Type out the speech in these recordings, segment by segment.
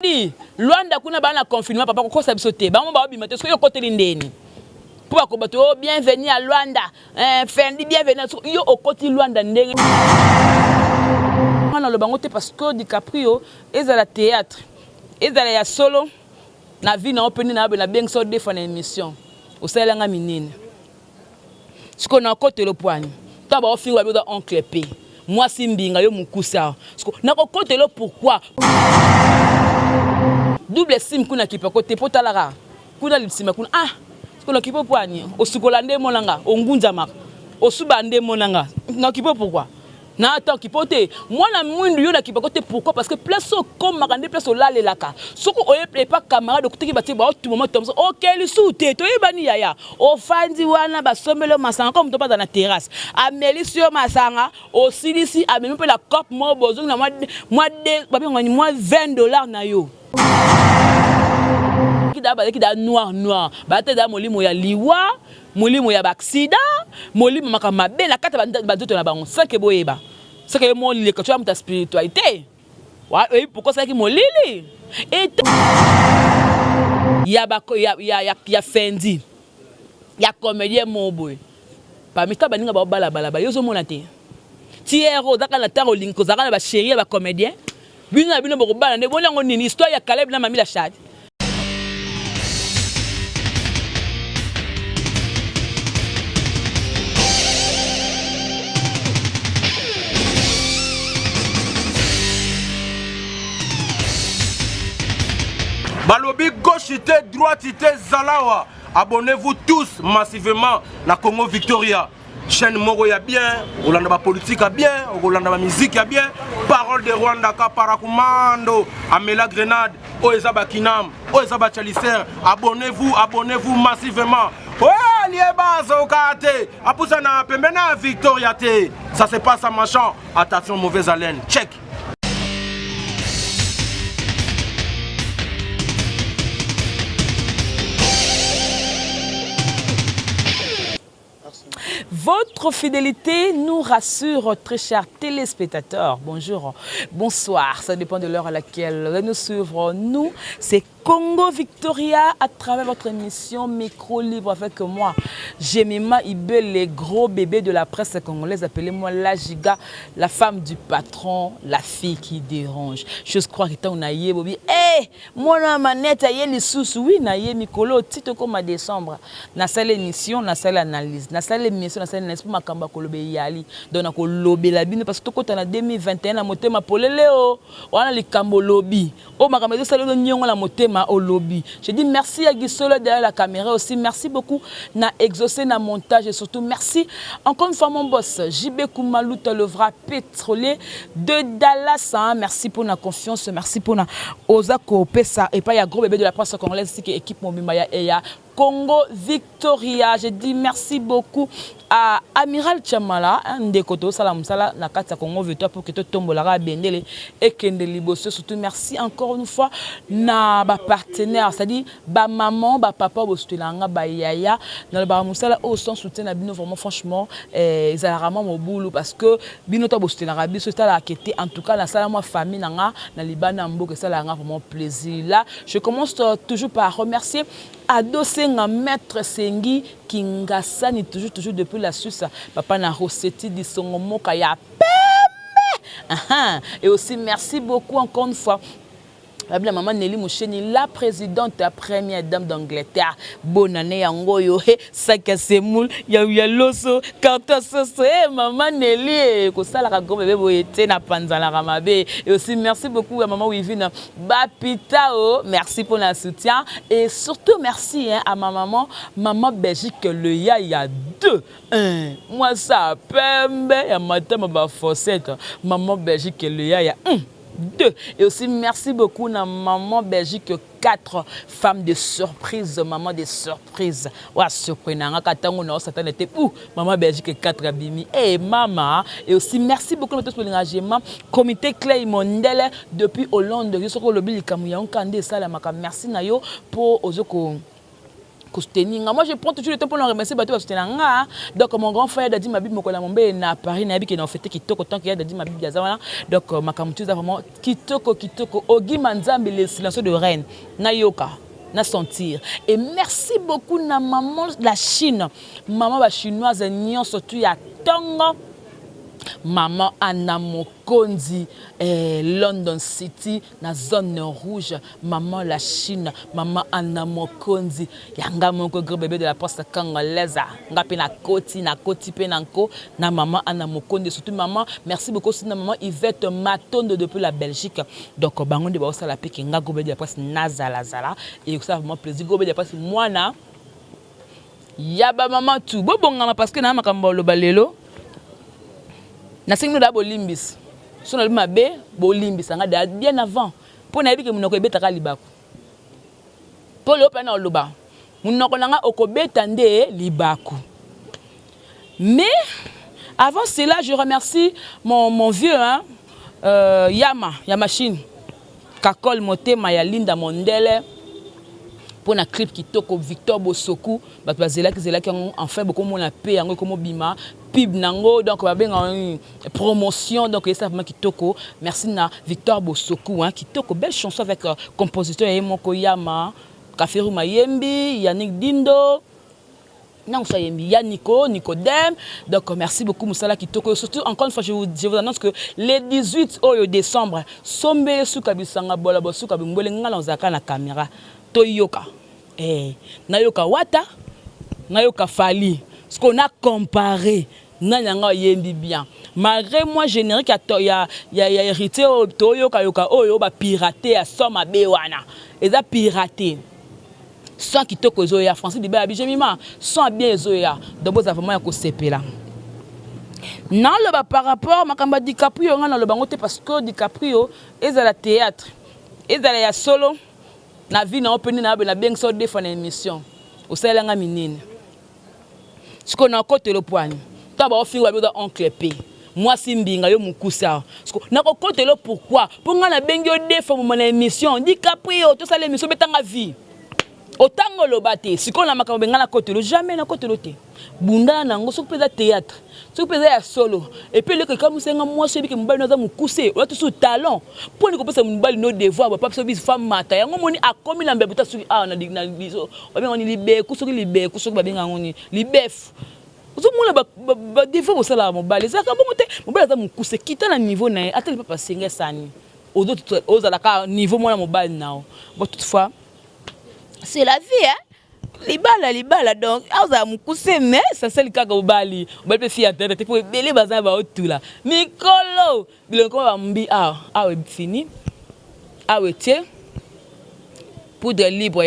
Di Luanda kuna bana confinement papa ko kosa bisote ba mo ba bimate so yo côté lindeni pour ko bato bienvenue à Luanda fendi bienvenue yo au côté Luanda ndenge on le bango te parce que DiCaprio ezala théâtre ezala ya solo na vie na open na ba bien so de fana émission o sala nga minene ce qu'on a côté le poigne ta ba ofi wa ba oncle P moi simbinga yo mukusa na ko côté le pourquoi double sim kuna kipa côté potalara kuna lipsima kuna kuna kipa poani osukolande monanga ongunza maka osubande monanga na kipa pourquoi na attends kipote moi na mwindu yo na kipa côté pourquoi parce que place comme makande place olale laka soko oye pas camarade okutiki bati ba tout moment tomso OK lisute to yebani yaya ofandi wana basombelo masanga comme to pas dans la terrasse amelisio masanga osilisi amemi pe la coupe mo bozo na moi de moi $20 na yo kida noir bate da molimo ya liwa molimo ya accident molimo makama be na kata bazoto na bango sake boyeba sake mo lile ka tu am ta spiritualité wa et pourquoi ça ki molili et ya fendi ya comédien moboy parmi ta baninga ba bala yo zo mona te tiero daka na tango linko zaka na ba chérie ba comédien bino boko bala ne bonango nini histoire ya Caleb na Mami la Chad. Balobi gauchité, droitité, Zalawa. Abonnez-vous tous massivement na Congo Victoria. Chaîne Moro ya bien, Rolanda politique a bien, Rolanda musique a bien. Parole de Rwanda ka parakumando, Amela Grenade, Oezaba Kinam, Oezaba Chalicer. Abonnez-vous massivement. Ouais, Liebazo Kate, Apusana Pembena Victoria T. Ça se passe à Machan. Attention, mauvaise haleine. Check. Votre fidélité nous rassure, très chers téléspectateurs. Bonjour, bonsoir, ça dépend de l'heure à laquelle vous nous suivre. Nous, c'est Congo Victoria à travers votre émission Micro Libre avec moi. Jemima Ibé, les gros bébés de la presse congolaise. Appelez-moi la giga, la femme du patron, la fille qui dérange. Je crois que tu as eu Bobby. Eh, mon manette a eu les sous. Oui, na eu Mikolo, titre comme à décembre. Na salle émission, na salle analyse, na salle émission, na salle analyse pour ma kamba kolobe yali. Donc na kolobe la bine parce que tout en 2021 na motema poleleo. On a les kambo lobby. Oh ma kamba salle nyongo la motema au lobby. Je dis merci à Guissolo derrière la caméra aussi. Merci beaucoup na exaucé na montage et surtout merci encore une fois mon boss JB Koumalouta le vrai pétrolier de Dallas. Hein. Merci pour la confiance, merci pour la Ozako Pesa et pas ya gros bébé de la presse congolaise qui équipe Momimaya et ya Congo Victoria. Je dis merci beaucoup à Amiral Chamala, Ndekoto Salam Sala, na kata Congo Victoria pour que tu tombes la bendele et Kende Liboso. Surtout merci encore une fois na ba partenaire, c'est-à-dire ba maman, ba papa, bostulanga, ba yaya, dans le bar Moussala au son soutien à bino vraiment franchement, ils ont vraiment mon boulot parce que bino to bostulanga, biso ta la quête en tout cas la salle moi famille nanga, na libana mbo que ça la vraiment plaisir. Là, je commence toujours par remercier Adosenga Maître Sengi Kingasani toujours depuis la Suisse papa na Rossetti di Songomoka ya pembe. Et aussi merci beaucoup encore une fois la maman Nelly Moucheni, la présidente, la première dame d'Angleterre. Bonne année à Ngoyo, Saka Semoul, ya Loso, Kanta Soso, maman Nelly, Kosala Rago bébé Boyete, na Panzala Ramabe. Et aussi merci beaucoup à maman Wivine Bapitao, merci pour le soutien. Et surtout merci à ma maman Belgique, le ya, il y a 2. Moi ça, pembe, et à ma tante, ma fossette, maman Belgique, le ya, il y a 2. Et aussi merci beaucoup à maman Belgique 4 femmes de surprise, maman de surprise. Wa surprenant katango na satan était pour maman Belgique 4 abimi. Et maman et aussi merci beaucoup à pour l'engagement comité Clay Mondele depuis Hollande. Je suis le Billy Kamouya on kande ça la maka merci na yo pour ozoko Moi, je prends toujours le temps pour le remercier parce que donc mon grand frère Dadi Mabib Mokola Mombe na Paris na qui est en fait kitoko tant qu'il y a Dadi Mabib Diazana donc ma camutuza vraiment kitoko Ogi Manzambe le silencieux de reine na yoka na sentir et merci beaucoup na maman la Chine maman ba chinoise nyon surtout ya tongo maman Anna Mokonzi London City na zone rouge maman la Chine maman Anna Mokonzi yanga moko gros bébé de la poste congolaise nga pe na koti pe nanko na maman Anna Mokonzi surtout maman merci beaucoup aussi na maman Yvette Matondo depuis la Belgique donc bango de ba osala pe ki nga gros bébé de la poste nazala zala et ça vraiment plaisir gros bébé de la poste moi na yaba maman tout bobongama parce que na makambo lo balelo na singi da bolimbis so na mabe bolimbis nga bien avant pour na yebike munoko ebetaka libako pour le pena oloba munoko nanga okobeta nde libako mais avant cela je remercie mon vieux Yamachine Kakol Motema ya Linda Mondele pour na clip kitoko Victor Bosoku bato bazela ki enfin beaucoup mona pe yango comme bima pib nango donc ba benga promotion donc ça vraiment kitoko merci na Victor Bosoku kitoko belle chanson avec compositeur Moko Yama Kaferu Mayembi Yannick Dindo non ça yembi Yannico Nicodème donc merci beaucoup Moussala kitoko surtout encore une fois je vous annonce que le 18 décembre sombe suka bisanga bola bosuka bimbole ngala nzaka na caméra toyoka nayoka wata nayoka fali ce qu'on a comparé nanyanga yembi bien malgré moi générique ya hérité toyoka yoka oyo ba pirater à soma bewana eza pirater sans kitoko zoya français de ba bijemima sans bien zoya donc vous avez vraiment ya ko sepela non le ba par rapport makamba DiCaprio ngana le bangote parce que DiCaprio ezala théâtre ezala ya solo na vie na openi na ba bien so défendre émission au salanga minine ce qu'on a côté le point toi ba ofinga ba oncle P moi simbinga yo mukusa na côté le pourquoi pour ngana bengi o défendre mon émission DiCaprio to ça l'émission betanga vie autant le baté si qu'on a makambe ngana côté le jamais na côté le té bunda nango so peza théâtre so peza ya solo et puis le que comme c'est moi c'est que mbali naza mukuse o tout talent pour ni ko pesa mbali no devoir ba papa bis femme mata yango moni akomi na mbebuta suki na liso o benga ni libe kusoki libe kusoki ba benga ngoni libef so mona ba devoir osala mobali ça ka bongo te mobali aza mukuse kita na niveau na ateli papa senga sani autres ozala ka niveau mona mobali nao bon toutefois c'est la vie libala donc aza mukuse mais ça c'est le cas gobali obali fi internet pour belé bazan ba otula mikolo biloko ba mbi fini tie poudre libre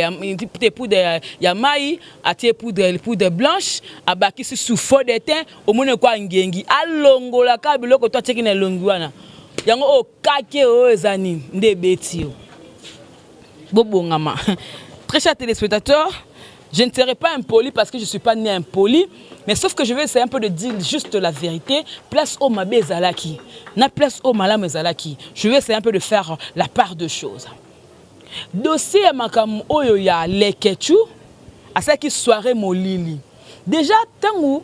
ya mai atie poudre blanche abaki sous fond de teint au mone kwa ngengi alongola ka biloko to teki na longi wana yango o kake o ezani nde beti yo bobongama. Très chers téléspectateurs, je ne serai pas impoli parce que je ne suis pas né impoli, mais sauf que je vais essayer un peu de dire juste la vérité. Place au Mabé Zalaki, na place au Malam Zalaki. Je vais essayer un peu de faire la part de choses. Dossier à Makam Oyoya Lekechu, à ça qui soirée Molili. Déjà, tant où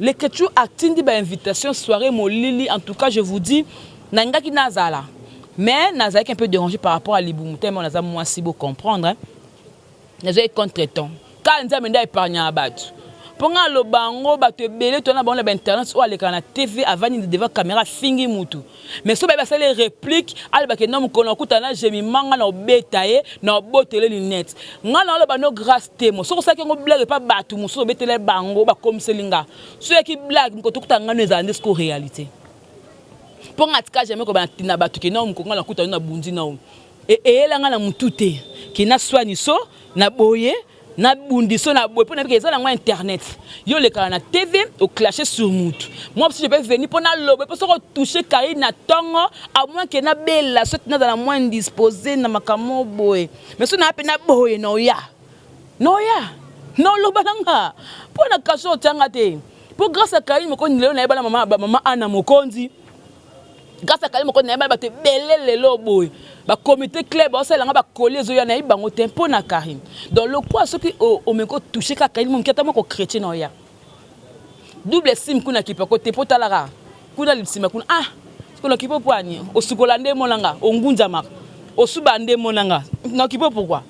Lekechu a tindi ba invitation soirée Molili, en tout cas, je vous dis, Nangaki Nazala. Mais Nazala est un peu dérangé par rapport à l'Iboumouté, mais Nazala, moi, si vous comprendre. Nous sommes contre-temps. Quand nous avons épargné à battre. Pendant le bango, tu belé, tu as internet ou à l'écran TV avant de devant caméra fingi mutu. Mais si vous avez les répliques, alors que nous avons écouté j'ai mis manga na betaye na botele lunettes. Nga na ba no grâce témo. So ça que ngo blague pas batu muso betele bango ba comme selinga. So qui blague ko tukuta nga no ezande sko réalité. Pour ngatika jamais ko ba tina batu ke na mkonga na kuta na bundi na. Et elle nga na mutute qui na soigné so na boye na bundiso na boye pour na bika na internet yo le kana na TV au clasher sur mutu moi si je peux venir pour na lobe pour se toucher kai na tongo à moins que na bella soit na dans moins disposé na makamo boye mais so na pe na boye no ya no loba nanga pour na kaso tanga te pour grâce à kai mo ko ni leo na ba maman Anna Mokonzi grâce à Karine moko na ba te belé lelo boy ba comité club ba sala nga ba coller zo ya na ibango tempo na Karine donc le quoi ce qui au meko toucher ka Karine mon kiata moko chrétien na ya double sim kuna kipa ko te potalara kuna lipsima kuna kuna kipo poani osukolande monanga ongunjama osubande monanga na kipo pourquoi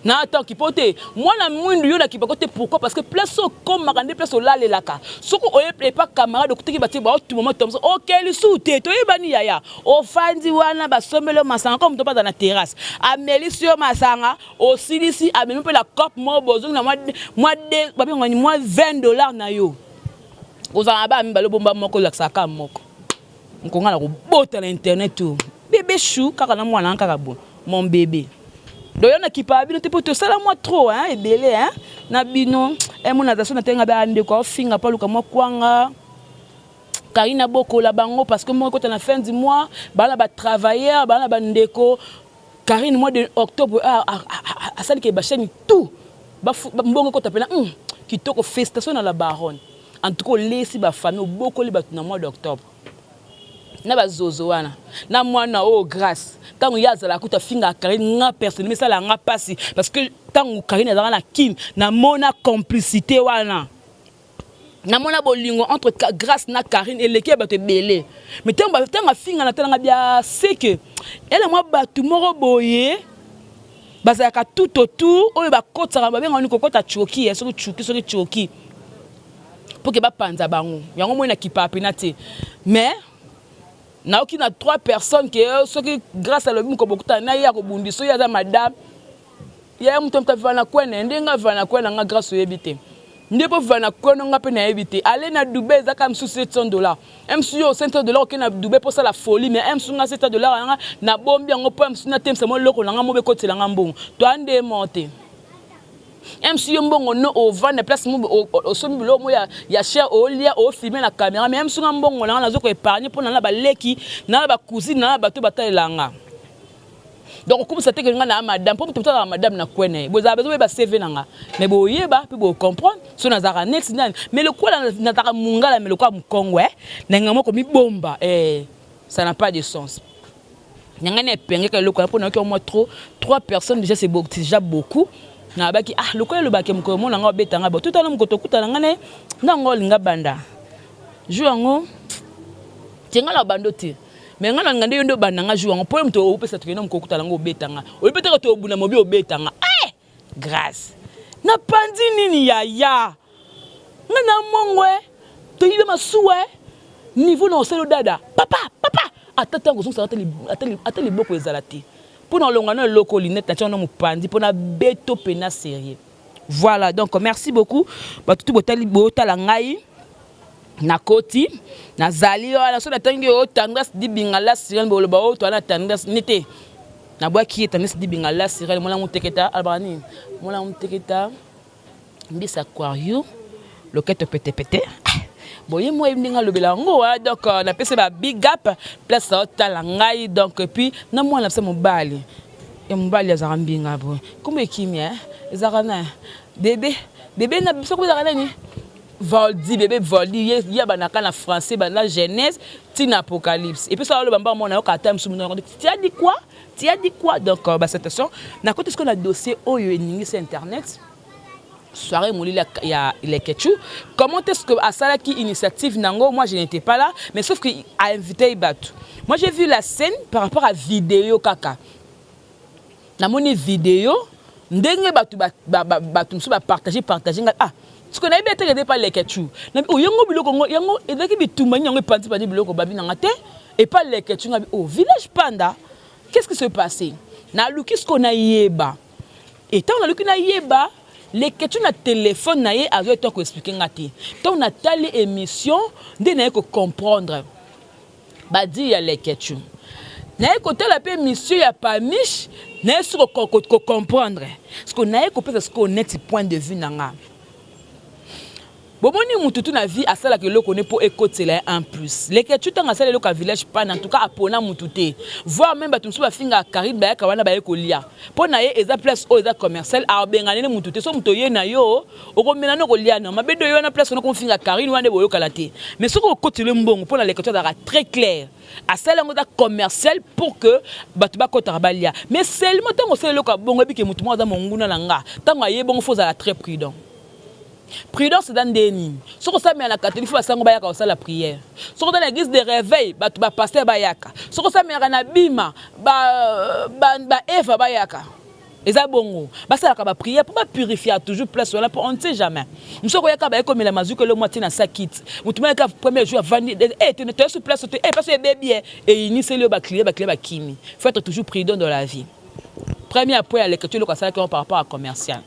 na attends kipote moi na mwindu yo na kipakote pourquoi parce que place comme makande place olale laka soko oye pas camarade okutiki bati ba tout moment tomso OK li soute to yebani yaya ofandi wana basomelo masanga comme to pas dans la terrasse ameli sur masanga osilisi ameli pe la coupe mo bozong na moi babi ngani moi $20 na yo ozanga ba mi balo bomba moko laksaka moko nkonga na ko bota na internet tout bébé chou kaka na mwana kaka bon mon bébé. Donc on a qui pas bien te pour ça là moi trop hein et belé hein na bino et mon attention na tenga ba ande ko finga pa luka mo kwanga Karina boko la bango parce que moi quand on a fin du mois ba ba travailleur ba ba ndeko Karine mois de octobre à ça que ba chaîne tout ba mbongo ko tapena kitoko festation na la baronne en tout cas laisser ba famille boko li ba na mois d'octobre na bazozo wana na mwana grâce tango yazala kuta finga Karine nga personne mais ça la nga passi parce que tango Karine azala na kim na mona complicité wana na mona bolingo entre grâce na Karine et l'équipe ba te belé mais tango finga na tanga bia c'est que elle moi batu moko boye bazaka tout autour oyo ba kotsa ba benga ni kokota choki so choki pour que ba panza bango yango mo na kipapi na te mais na aucune 3 personnes qui ceux qui grâce à le bim ko bokuta na ya ko bundiso ya za madame ya mtu mtavana kwena ndenga vana kwena nga grâce yebite ndipo vana kwena nga pe na yebite aller na Dubaï za kam sous $700 MSU $700 qui na Dubaï pour ça la folie mais MSU nga $700 na bombi ngo po MSU na temse mo loko nga mo be kotela nga mbongo to ande monter MSU mbongo no au vendre place au sombi mo ya cher au lia au filmer la caméra mais MSU mbongo na nazo ko épargner pour na ba leki na ba cousine na ba to batalanga donc comme ça te que na madame pour tout ça madame na kwene vous avez besoin ba CV nanga mais bo yeba puis bo comprendre so na zara next mais le quoi na taka mungala mais le quoi mkongwe na ngamo ko mi bomba ça n'a pas de sens nyangane penge que le quoi pour na que au moins trop 3 personnes déjà c'est déjà beaucoup na baki le quoi le baki mko mona nga betanga ba tout à l'heure mko tokuta ngane na ngol nga banda juango tinga la bandoti mais nga ngande yondo banda nga juango po mto opesa tukena mko kuta ngo betanga olipetaka to obuna mobi obetanga grâce na pandi nini yaya nga na mongwe to yibe masuwe niveau na oselo dada papa atata ngo zonsa ateli boko ezalati pour nous l'ongano loko linette na mu pandi pour na beto pena sérieux voilà donc merci beaucoup ba tout botali botala ngai na koti na zali na so na tangi o tendance di bingala sirène bolo ba o to na tendance nité na bwa ki tendance di bingala sirène mona muteketa albani mona muteketa mbisa aquarium loketo pété boye moi ndinga lobela ngo donc na pese ba big up place otala ngai donc puis na moi na pese mobali e mobali azara mbinga bo comme kimia ezara na bébé na biso ko ezara nani voldi bébé voldi ya banaka na français bana genèse tin apocalypse et puis ça le bamba mona okata msumu na tu as dit quoi donc bah cette question na côté ce qu'on a dossier oyo eningi sur internet soirée mouli ya les ketchou comment est-ce que à ça qui initiative nango moi je n'étais pas là mais sauf que a invité Ibatu moi j'ai vu la scène par rapport à vidéo kaka na moni vidéo ndenge batu msu ba partager ce qu'on a bien été pas les ketchou na yango biloko yango ezaki bitumba yango panti biloko babi nanga te et pas les ketchou au village Panda qu'est-ce qui s'est passé na luki ce qu'on a yeba et tant na luki na yeba les questions na téléphone na ye azo to ko expliquer ngati donc na tali émission de na ko comprendre ba di ya les questions na ko tala pe émission ya pamiche na sur ko comprendre ce qu'on a ko peut ce qu'on est point de vue nanga Bomoni mututu na vie asala ke lo connaît pour écouter en plus. Les que tu t'en asala le village pas en tout cas apona mututé. Voir même batumsu ba finga Caribe ba kawana ba ekolia. Pona ye eza place o eza commercial a bengane mututé so mutoye na yo okomena no kolia na mabedo yo na place no konfinga Caribe wande boyo kalate. Mais ce ko côté le mbongo pona les que tu dara très clair. Asala ngoda commercial pour que batu ba kota balia. Mais seulement tango sala le ka bongo bi ke mutu mo za monguna nanga. Tango ye bongo faut za très prudent. Prudence dans des nids. Si on s'est mis à la catholique, il faut faire la prière. Si on est dans l'église de réveil, il faut passer bayaka. Si on s'est mis à la bima, Eva bayaka. Et ça bon, ça la prière pour pas purifier toujours place là on ne sait jamais. Nous sommes comme la mazu que le moitié dans sa kit. Nous te mettre premier jour vendre tu ne sur place parce que bébé et initier le baclier kimi. Faut être toujours prudent dans la vie. Premier point à l'écriture le ça par rapport à commercial.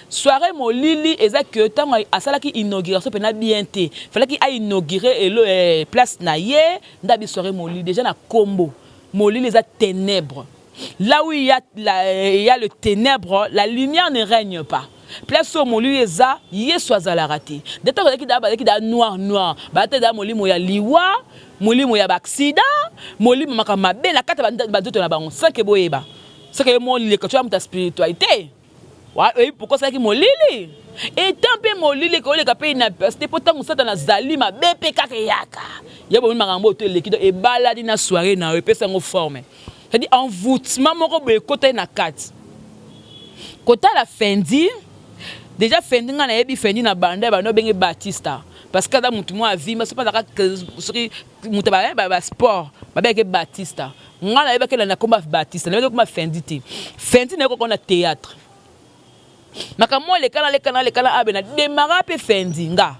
Soirée molili eza que tant asala ki inauguration pena bien té fallait qu'il a inauguré et le place na yé ndabi soirée molili déjà na combo molili les ténèbres là où il y a le ténèbre la lumière ne règne pas place au molili eza yé soit à la raté de temps qui da noir ba te da molili moya liwa molili moya ba accident molili makama be na kata ba doto na bango sans que boyeba c'est que molili que tu as ta spiritualité. Oui, pourquoi ça qui molili? Et tant pis molili que les capés n'a pas. C'était pourtant on s'attend à Zalima, BPK yaka. Il y a beaucoup de marambo tout l'équipe et balade na soirée na eux personne en forme. C'est-à-dire envoûtement mon robe côté na 4. Côté la Fendi, déjà Fendi na yebi Fendi na banda ba no bengi Batista. Parce que dans mutu moi vie mais c'est pas que mutu ba sport, ba bengi Batista. Ngala yeba que na combat Batista, na combat Fendi ti. Fendi na ko na théâtre. Makambo les canaux abena démarra pe fendi nga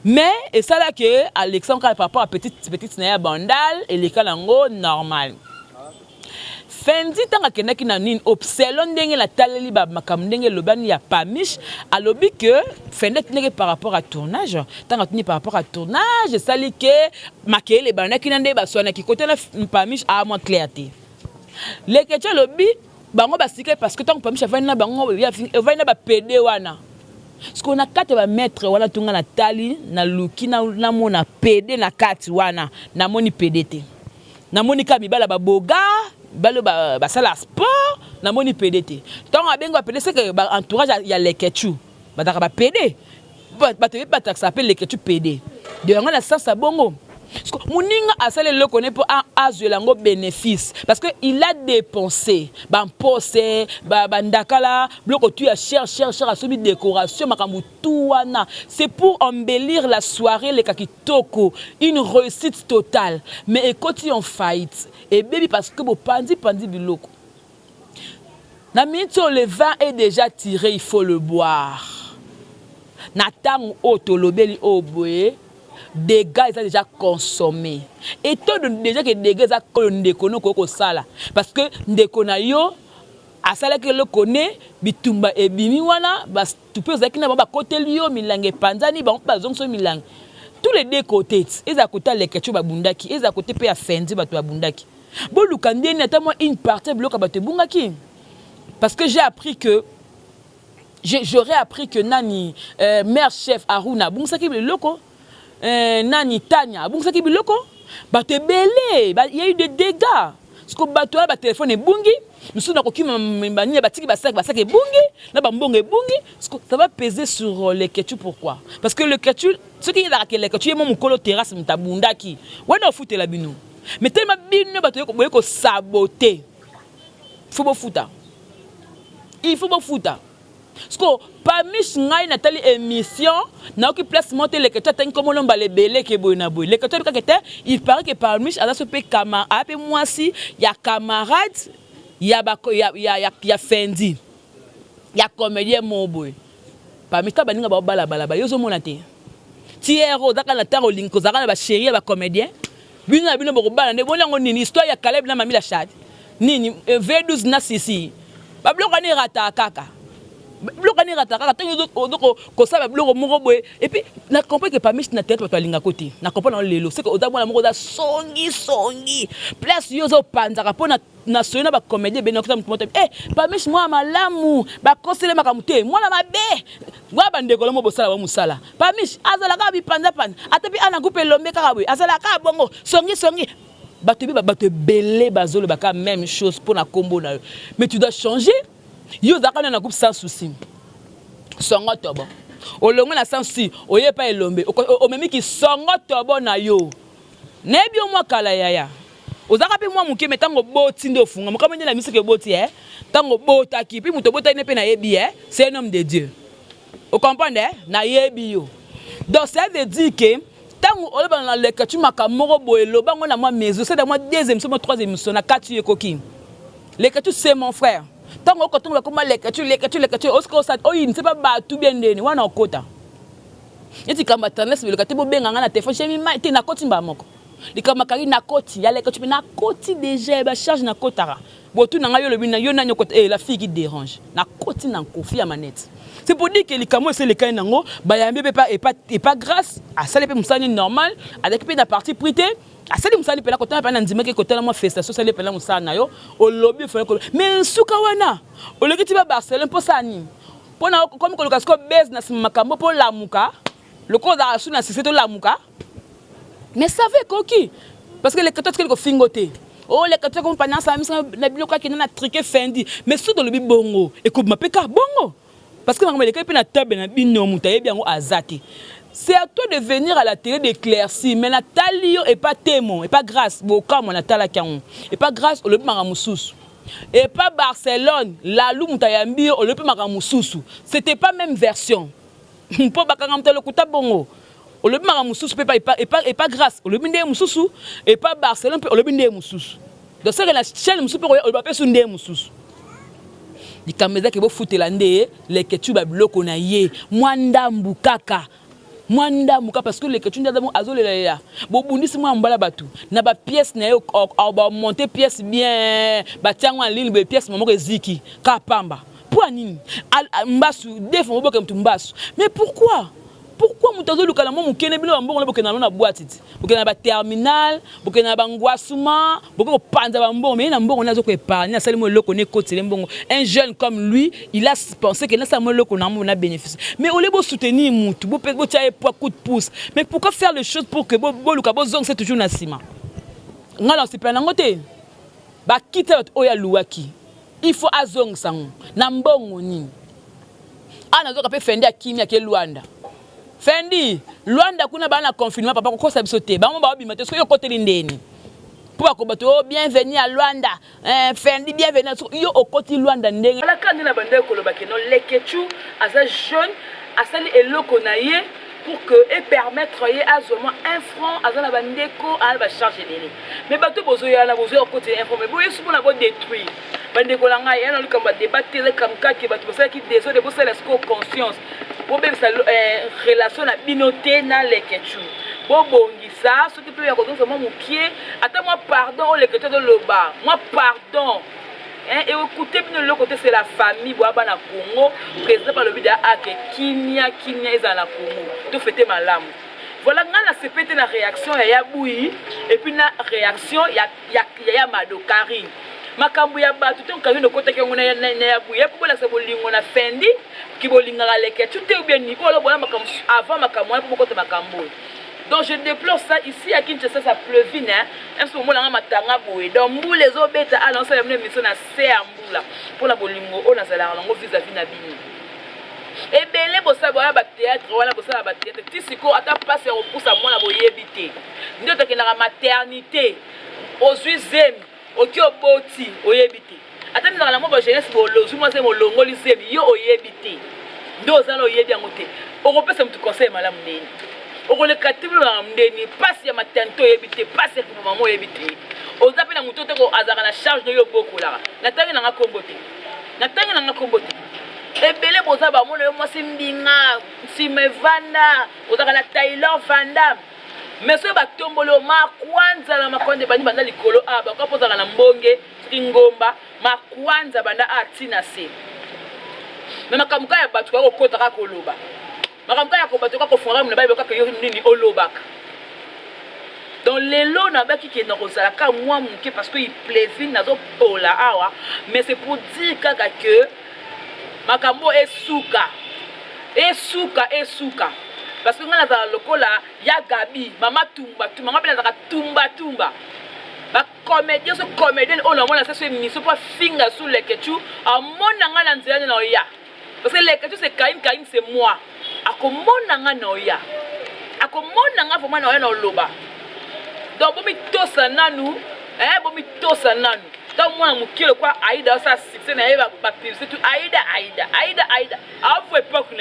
mais et ça là que Alexandre par rapport à petite naya bandal et les calango normal fendi tanga kenaki na nini obselon ndenge la taleli ba makambo ndenge lobani ya pamish alobi que fendi tineke par rapport à tournage tanga tini par rapport à tournage ça li que makele bandaki nande ba swana ki côté na pamish a moins clarté les que lobi bango basike parce que tant que pamicha vana bango vana ba PD wana ce qu'on a quatre ba mettre wana tunga na tali na luki na mona PD na kati wana na moni PDT na moni ka mibala ba boga balo ba sala sport na moni PDT tant abengo PD c'est que ba entourage ya lekechu ba daka ba PD ba te pas taxe appelle lekechu PD de ngana sasa bongo. Mouninga a salé le connaît pour un azuelango bénéfice parce que il a dépensé ban posé bandakala bloco tu as cher à celui décoration makambu touana c'est pour embellir la soirée les kakitoko une réussite totale mais écoute en fight et baby parce que bo pandi biloko na minto le vin est déjà tiré il faut le boire na tang otolobeli oboye des gars ils ont déjà consommé et tout déjà que des gars ont ndékono koko sala parce que ndékona yo asala que le connaît bitumba et bimi wana bas tu peux zaki na ba côté lio milange panzani ba bazong so milange tous les deux côtés ils à côté les ketchup babundaki ils à côté pe ya fendi ba to babundaki bo lukandeni notamment une partie bloc ba te bungaki parce que j'aurais appris que nani mère chef Aruna bungsaki le loko nani Tanya bon ça qui biloko ba te belé il y a eu des dégâts parce que bato ba téléphone e bungi nous na kokima mbani ba tiki ba sac e bungi na ba mbongo e bungi ça va peser sur les ketchup pourquoi parce que le ketchup ce qui est là que les ketchup mon mukolo terrasse mutabundaki wana foute la bino mais tellement bino bato ko saboter il faut futa parce que parmi ngai natali émission na qui place monter les que tu as comme on va les belé que boy na boy les que tu il paraît que parmi à ce pe camarade après moi si il y a camarade il y a Fendi il y a comédien mon boy parmi ta baninga ba bala yo zo monate ti héros daka na taro linko zaka ba chérie ba comédien bino bo bala ne bonango nini histoire ya Caleb na Mami la Chad nini V12 na sisi ba bloka ni rata kaka Bloka ni rataka tant odoko ko ça bloka moko boye et puis na comprendre que pas na tête pas linga côté na comprendre lelo c'est que odamona moko da songi place yo zo panzaka pona na soyena ba comédie ben okota mutu pas moi malamu ba kosele makamute moi na mabe ngwa bandeko lo mo bosala ba musala pas azala ka bi panza atapi ana couper lombe kaka boye azala ka bongo songi bato belé bazolo baka même chose pour na combo na mais tu dois changer. Yo zakana na coupe sans souci. Songo tobo. Olongo na sans souci, oye pa elombe. O memi ki songo tobo na yo. Nebi o mwa kala yaya. Ozaka pe mwa muke metango boti ndo funga. Mukama ndela misike boti tango bota ki pi muto bota ine pe na yebi c'est un homme de Dieu. Vous comprenez na yebi yo. Donc ça veut dire que tango oloba na leka tu makamoro boelo bango na moi mezo c'est dans moi deuxième sur moi troisième sur na quatre yekoki. Leka tu c'est mon frère. Tant que tu as comment lecture, oh ne sais pas tout bien deni wana okota. Eti kama tanles le katibo benga na téléphone chez mi te na koti mbamoko. Likama kari na koti ya lecture na koti déjà ba charge na kotara. Botu na yo le bina yo na nyokota la fille qui dérange. Na koti na kofi ya manette. C'est pour dire que les camo c'est les cas nango ba ya mbebe pas grâce à ça les pe musani normal avec pe na partie prité. Asali musali pela kotana pa na ndima ke kotana mo festation sali pela musana na yo o lobby fele ko mais suka wana o lekiti ba Barcelone po sani pona comme ko lukasko business makambo po lamuka le ko da suna c'est to lamuka mais ça fait koki parce que les katots ko fingoté oh les katots ko pana sa misa na biloka ki na triquer fendi mais sous dans le bongo et ko mapeka bongo parce que makambo le ka pe na table na bino mutaye biango azati. C'est à toi de venir à la télé d'éclaircir, mais la talio est pas témoin, et pas grâce, comme on a talakion, et pas grâce au lepi maramoussous, et pas Barcelone, la lou moutayambi au lepi maramoussous. C'était pas même version. Pour bakangam talo kuta bongo, au lepi maramoussous et pas grâce, au lepi ndé moussous, et pas Barcelone au lepi ndé moussous. Donc c'est que la chaîne moussous pour le papier sundé moussous. Di kameza ke bo futelande les ketu ba bloko na ye, mwanda mbukaka. Mwanda muka parce que les questions d'adamo azolela bo bundisi mwa mbala batu na ba pièce na yo ba monter pièce bien ba tiangwa ligne ba pièce maman eziki ka pamba pour nini mbasu defo boka mtu mbasu mais pourquoi mutazo lukala mo mukene bilo mbongo na bokena na boîte bokena ba terminal bokena ba ngwasuma boko panza ba mbongo mais na mbongo nazo ko épargner sali mo loko ne kotele mbongo un jeune comme lui il a pensé que na sa mo loko na mo na bénéfice mais au lieu de soutenir mutu bo tia poids coup de pouce mais pourquoi faire les choses pour que bo luka bo zong c'est toujours na sima ngala c'est pas nangote ba quitter oya luwaki il faut azong sang na mbongo nini ana zo ka pe fendi akimia ke Luanda Fendi, Luanda kuna bana confinement papa ko sabiso te. Ba mo ba bimate so yo côté ndeni. Pour akobato bienvenue à Luanda. Fendi bienvenue yo au côté Luanda ndenge. La kandi na bande ko lobake no lekechu asa jeune asali eloko na ye pour que et permettre ye azomo 1 franc asa na bande ko a ba charger deni. Mais bato bozo ya na bozo au côté info mais boye sou na bo détruire. Bande ko langa ya na likamba débattre comme ka ki bato bosa ki désolé bosa la conscience. Problème ça relation na binoté na lekechu bobongisa ce qui peut y avoir vraiment mon pied attends moi pardon lekechu de loba moi pardon hein et écoutez bien le côté c'est la famille boaba na Congo président par le bida ak kinia eza na Congo to fêter malamu voilà ngana se pété la réaction ya boui et puis na réaction ya madokari makambu ya batu to kazo kota ke ngona ya buya pour la sabolingo na fendi ki bolinga la leke tout est bien ni ko lo bona makambu avant makambu pour kota makambu donc je déplore ça ici à Kinshasa ça pleuvine hein un ce moment là matanga boye donc mbou les obeta à lancer la mission na seambula pour la bolingo on a ça la ngo vis-à-vis na bini et belé bossa boya ba théâtre wala bossa ba théâtre tisiko ata passe au pousse à moi la boyebité ndo to ke na maternité aux uzemi oki oboti oyebite atani na mo ba jeunesse bolo zuma se mo longo lisemi yo oyebite ndo zalo oyebi angote okopesa mtu conseil malamu neni okole katibu na mdeni passe ya matento oyebite passe ya mama oyebite ozape na mutoto ko azaka na charge no yo bokola natangi na ngakombote ebele boza ba mona yo mwasi mbinga simevanda ozaka na Taylor Vandam mais ce batombolo ma kwanza na makonde bani banda likolo aba ko poza na mbonge ngomba ma kwanza banda atina se mais makamka ya batu ko kotaka ko loba makamka ya ko batu ko fondra mna bayo ka yo nini olobaka donc lelo na ba ki ke na kozala ka moi muke parce que il plaisir nazo pola awa mais c'est pour dire que makambo esuka parce que ngana za lokola ya Gabi mama tumba pena za tumba ba comédien so comédien on a mona ça c'est mission pour finga sous les ketu a mona ngana nzela na ya parce que les ketu c'est Kaim c'est moi akomona ngana ya akomona ngana vraiment na ya na loba donc bomi tosa nanu bomi tosa nanu tant moi mukile kwa Aïda ça succès na eba ba publicité tout Aïda à vous époque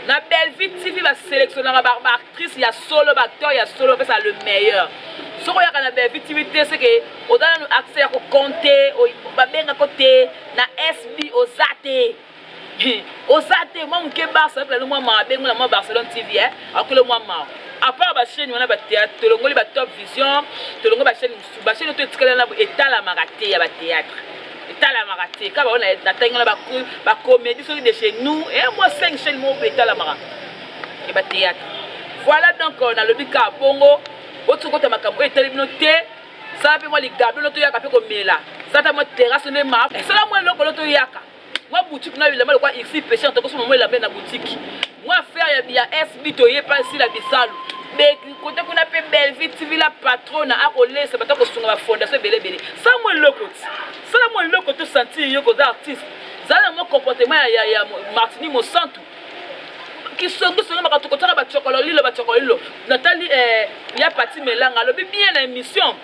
na belle vie TV va sélectionner ba actrice il y a solo acteur il y a solo c'est ça le meilleur ce qu'on y a na belle vie TV c'est que on donne nous accès à compter ba benga côté na SB ozate moi mke Barça le moi ma benga moi Barcelone TV après le moi ma à part ba chaîne on a ba théâtre tolongoli ba Top Vision tolongoli ba chaîne to tikala na état la maraté ya ba théâtre état la maraté ka ba on a na ba comédie sur de chez nous et moi 5 chaînes mo état la maraté et ba théâtre voilà donc on a le bika bongo autre côté makambo et télévision ça peut moi les gabi l'autre yaka pe ko mela ça ta mo terrasse ne ma ça la moi l'autre yaka moi boutique na le mal quoi ici péché en tant que ce moment la na boutique moi faire ya SB to yé pas ici la bisalu mais côté qu'on appelle belle vie TV la patronne a collé c'est pas ko sunga ba fondation belé ça moi le côté sentir yo ko artiste ça la mon comportement ya Martini mo santu qui sont tous les makatu ko tara ba chokololo Nathalie ya parti melanga lo bien na émission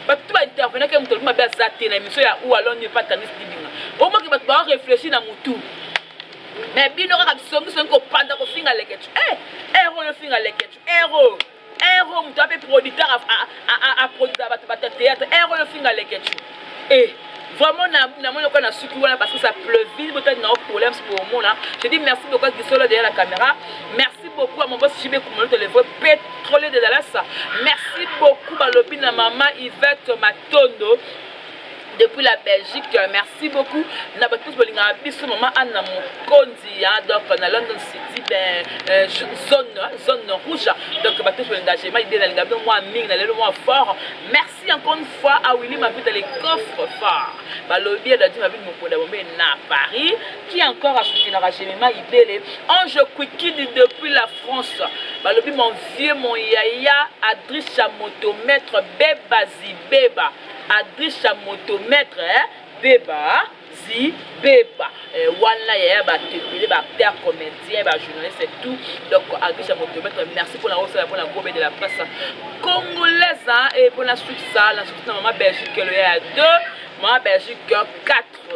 ba tout ba intervenir que mutu ma ba zaté na émission ya ou alors ne pas tanis dibinga au moins que ba réfléchir na mutu mais bino ka kisongi ko panda ko finga leketu héros le finga leketu héros mutu ape producteur a produire ba théâtre héros le finga leketu vraiment na mon na suki wana parce que ça pleuville peut-être non problème pour moi là je dis merci beaucoup à Gisolo derrière la caméra merci beaucoup à mon boss Jibé Koumolo téléphone pétrolier de Dallas merci beaucoup à lobby na maman Yvette Matondo depuis la Belgique merci beaucoup na ba tous bolinga biso maman Anna Mokondi donc na London City zone rouge donc ba tous bolinga j'ai mal idée na linga moi ming na le moi fort merci encore une fois à Willy ma vie dans les coffres forts ba lobby a dit ma vie mon poda bombe na Paris qui encore a soutenu la Gemma Ibele Ange Kwikidi depuis la France ba lobby mon vieux mon yaya Adrisha motomètre Beba Zibeba Adrisha motomètre Beba Zibeba wana ya ba télé ba acteur comédien ba journaliste et tout donc Adrisha motomètre merci pour la hausse pour la gobe de la presse congolaise et pour la succès la maman Belgique le a 2 maman Belgique 4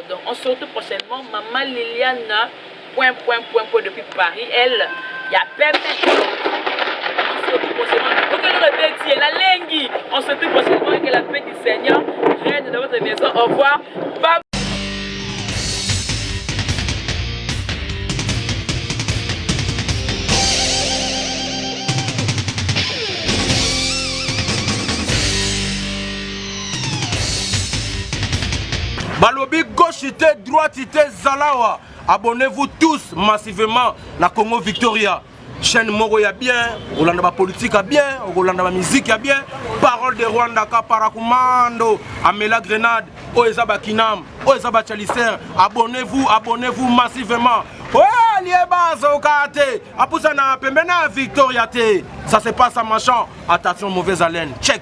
donc on se retrouve prochainement maman Liliane point depuis Paris elle y a peine la lengi on se retrouve prochainement avec la paix du Seigneur reine de votre maison au revoir bye. Balobi gauchité droitité zalawa abonnez-vous tous massivement na Congo Victoria chaîne moko ya bien olanda ba politique ya bien olanda ba musique ya bien parole de Rwanda ka parakumando amela grenade oeza ba kinam oeza ba chaliser abonnez-vous massivement ouais lié bazo kate apusa na pembena Victoria te ça se passe à machin attention mauvaise haleine check.